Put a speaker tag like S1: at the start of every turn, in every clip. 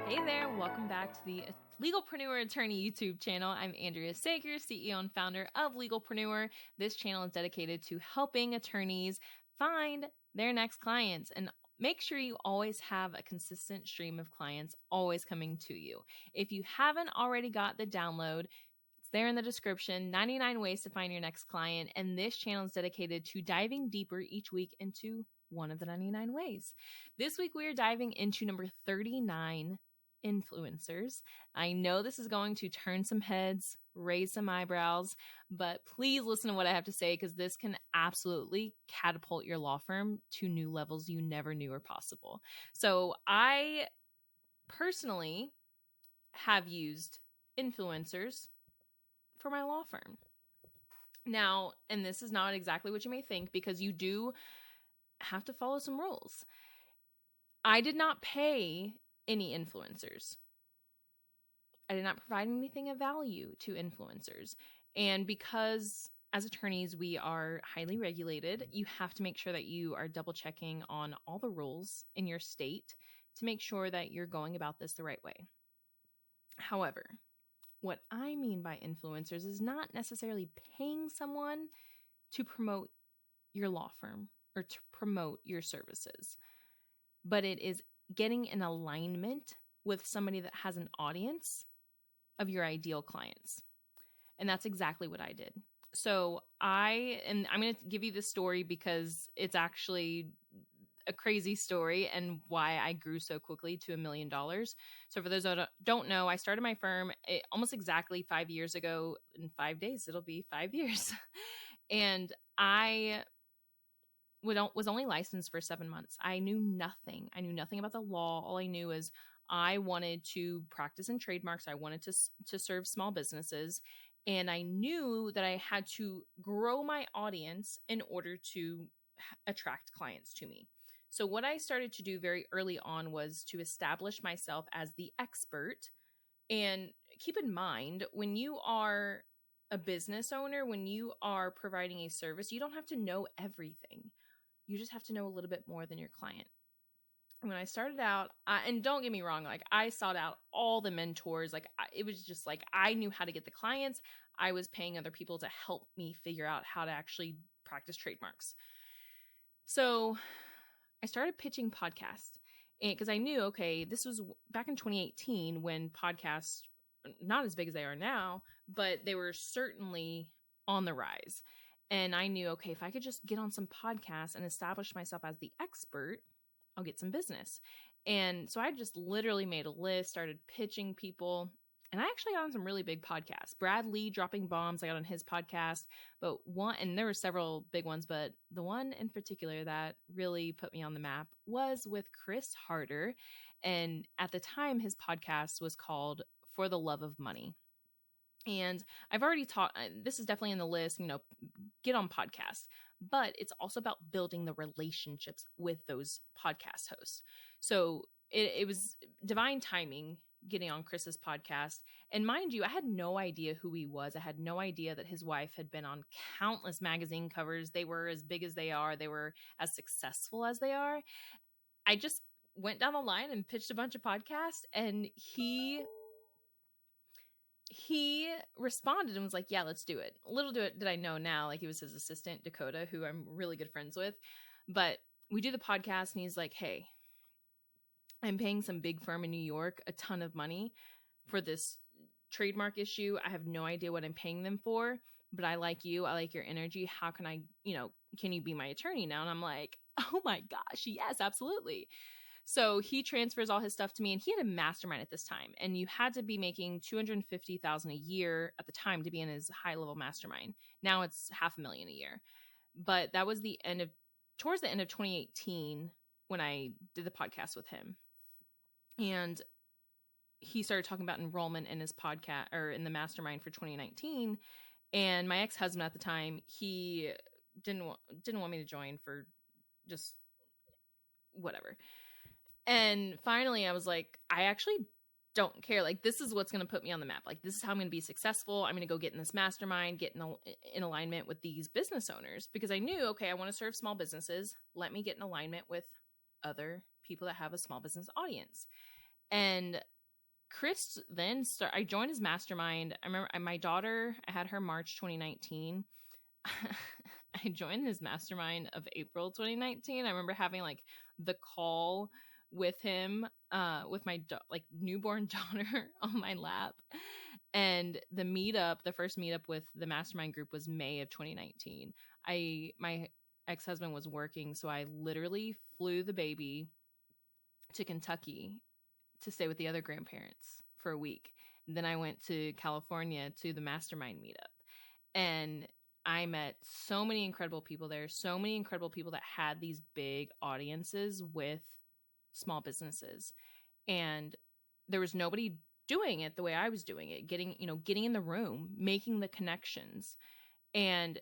S1: Hey there, welcome back to the Legalpreneur Attorney YouTube channel. I'm Andrea Sager, CEO and founder of Legalpreneur. This channel is dedicated to helping attorneys find their next clients and make sure you always have a consistent stream of clients always coming to you. If you haven't already got the download, it's there in the description, 99 ways to find your next client. And this channel is dedicated to diving deeper each week into one of the 99 ways. This week, we are diving into number 39, influencers. I know this is going to turn some heads, raise some eyebrows, but please listen to what I have to say because this can absolutely catapult your law firm to new levels you never knew were possible. So I personally have used influencers for my law firm. Now, and this is not exactly what you may think because you do have to follow some rules. I did not pay any influencers. I did not provide anything of value to influencers. And because as attorneys, we are highly regulated, you have to make sure that you are double checking on all the rules in your state to make sure that you're going about this the right way. However, what I mean by influencers is not necessarily paying someone to promote your law firm or to promote your services, but it is getting in alignment with somebody that has an audience of your ideal clients. And that's exactly what I did. So I'm going to give you this story because it's actually a crazy story and why I grew so quickly to $1 million. So for those that don't know, I started my firm almost exactly 5 years ago. In 5 days, it'll be 5 years. And I was only licensed for 7 months. I knew nothing. I knew nothing about the law. All I knew is I wanted to practice in trademarks. I wanted to serve small businesses. And I knew that I had to grow my audience in order to attract clients to me. So what I started to do very early on was to establish myself as the expert. And keep in mind, when you are a business owner, when you are providing a service, you don't have to know everything. You just have to know a little bit more than your client. When I started out, and don't get me wrong, like I sought out all the mentors. Like it was just like I knew how to get the clients. I was paying other people to help me figure out how to actually practice trademarks. So I started pitching podcasts because I knew, okay, this was back in 2018 when podcasts, not as big as they are now, but they were certainly on the rise. And I knew, okay, if I could just get on some podcasts and establish myself as the expert, I'll get some business. And so I just literally made a list, started pitching people. And I actually got on some really big podcasts. Brad Lee dropping bombs, I got on his podcast. But and there were several big ones, but the one in particular that really put me on the map was with Chris Harder. And at the time, his podcast was called For the Love of Money. And I've already taught, this is definitely in the list, get on podcasts, but it's also about building the relationships with those podcast hosts. So it was divine timing getting on Chris's podcast. And mind you, I had no idea who he was. I had no idea that his wife had been on countless magazine covers. They were as big as they are. They were as successful as they are. I just went down the line and pitched a bunch of podcasts, and he responded and was like, yeah, let's do it. Little did I know now, like he was his assistant, Dakota, who I'm really good friends with. But we do the podcast and he's like, hey, I'm paying some big firm in New York a ton of money for this trademark issue. I have no idea what I'm paying them for, but I like you. I like your energy. How can I, can you be my attorney now? And I'm like, oh my gosh, yes, absolutely. So he transfers all his stuff to me, and he had a mastermind at this time, and you had to be making $250,000 a year at the time to be in his high level mastermind. Now it's $500,000 a year, but that was towards the end of 2018 when I did the podcast with him, and he started talking about enrollment in his podcast or in the mastermind for 2019. And my ex-husband at the time, he didn't want me to join for just whatever. And finally, I was like, I actually don't care. Like, this is what's going to put me on the map. Like, this is how I'm going to be successful. I'm going to go get in this mastermind, get in alignment with these business owners, because I knew, okay, I want to serve small businesses. Let me get in alignment with other people that have a small business audience. And Chris then I joined his mastermind. I remember my daughter, I had her March 2019. I joined his mastermind of April 2019. I remember having like the call with him, with my like newborn daughter on my lap. And the first meetup with the mastermind group was May of 2019. My ex-husband was working, so I literally flew the baby to Kentucky to stay with the other grandparents for a week. And then I went to California to the mastermind meetup. And I met so many incredible people there, so many incredible people that had these big audiences with small businesses. And there was nobody doing it the way I was doing it, getting in the room, making the connections. And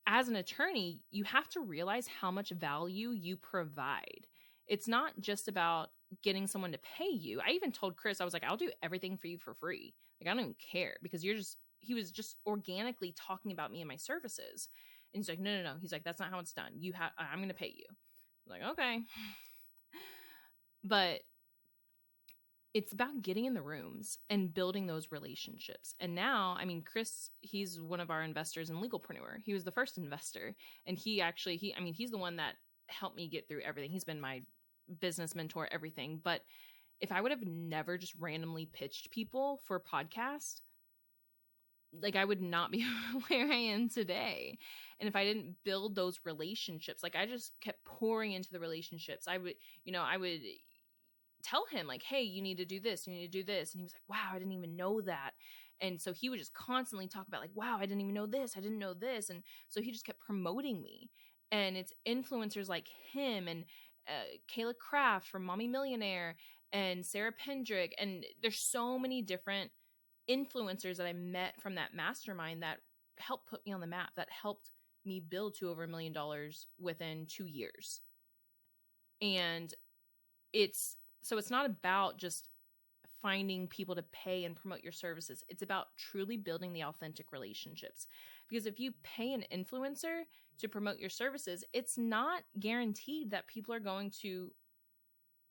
S1: as an attorney, you have to realize how much value you provide. It's not just about getting someone to pay you. I even told Chris, I was like, I'll do everything for you for free. Like, I don't even care, because he was just organically talking about me and my services. And he's like, no. He's like, that's not how it's done. I'm going to pay you. I'm like, okay. But it's about getting in the rooms and building those relationships. And now, I mean, Chris, he's one of our investors in Legalpreneur. He was the first investor. And he's the one that helped me get through everything. He's been my business mentor, everything. But if I would have never just randomly pitched people for podcasts, like, I would not be where I am today. And if I didn't build those relationships, like, I just kept pouring into the relationships, I would tell him like, hey, you need to do this, you need to do this. And he was like, wow, I didn't even know that. And so he would just constantly talk about like, wow, I didn't even know this, I didn't know this. And so he just kept promoting me. And it's influencers like him and Kayla Kraft from Mommy Millionaire and Sarah Pendrick. And there's so many different influencers that I met from that mastermind that helped put me on the map, that helped me build to over $1 million within 2 years. And it's not about just finding people to pay and promote your services. It's about truly building the authentic relationships. Because if you pay an influencer to promote your services, it's not guaranteed that people are going to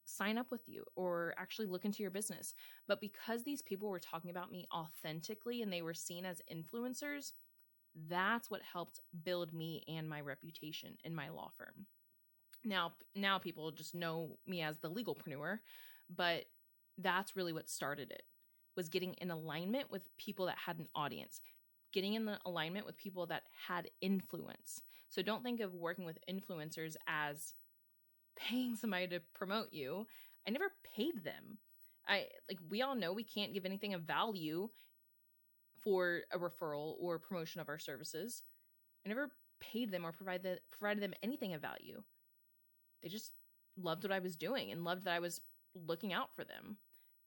S1: sign up with you or actually look into your business. But because these people were talking about me authentically and they were seen as influencers, that's what helped build me and my reputation in my law firm. Now people just know me as the legalpreneur, but that's really what started it, was getting in alignment with people that had an audience, getting in the alignment with people that had influence. So don't think of working with influencers as paying somebody to promote you. I never paid them. We all know we can't give anything of value for a referral or promotion of our services. I never paid them or provided them anything of value. They just loved what I was doing and loved that I was looking out for them.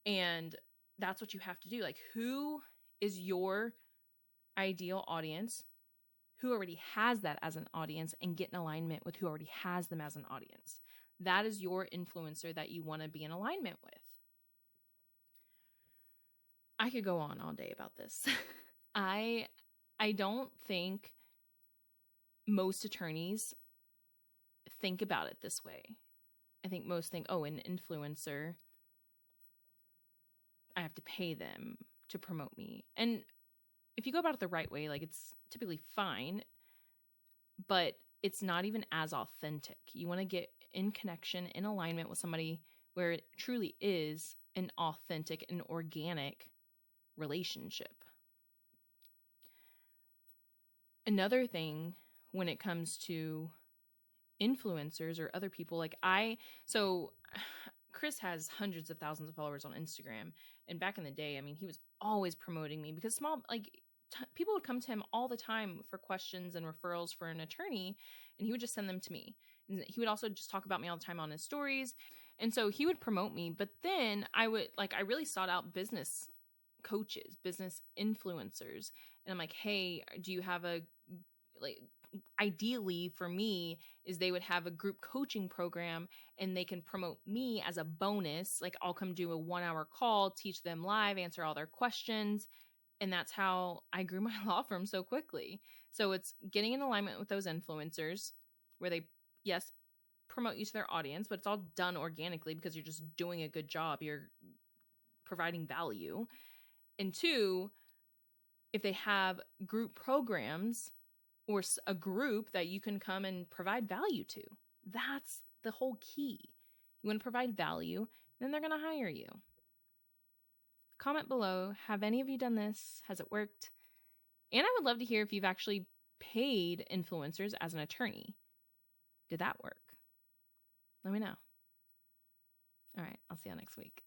S1: And that's what you have to do. Like, who is your ideal audience? Who already has that as an audience, and get in alignment with who already has them as an audience. That is your influencer that you want to be in alignment with. I could go on all day about this. I don't think most attorneys think about it this way. I think most think, oh, an influencer, I have to pay them to promote me. And if you go about it the right way, like, it's typically fine, but it's not even as authentic. You want to get in connection, in alignment with somebody where it truly is an authentic and organic relationship. Another thing when it comes to influencers or other people, Chris has hundreds of thousands of followers on Instagram. And back in the day, I mean, he was always promoting me because people would come to him all the time for questions and referrals for an attorney, and he would just send them to me. And he would also just talk about me all the time on his stories. And so he would promote me, but then I really sought out business coaches, business influencers. And I'm like, hey, do you have ideally for me is they would have a group coaching program and they can promote me as a bonus. Like, I'll come do a 1-hour call, teach them live, answer all their questions. And that's how I grew my law firm so quickly. So it's getting in alignment with those influencers where they, yes, promote you to their audience, but it's all done organically because you're just doing a good job. You're providing value. And two, if they have group programs or a group that you can come and provide value to. That's the whole key. You want to provide value, then they're going to hire you. Comment below, have any of you done this? Has it worked? And I would love to hear if you've actually paid influencers as an attorney. Did that work? Let me know. All right, I'll see you next week.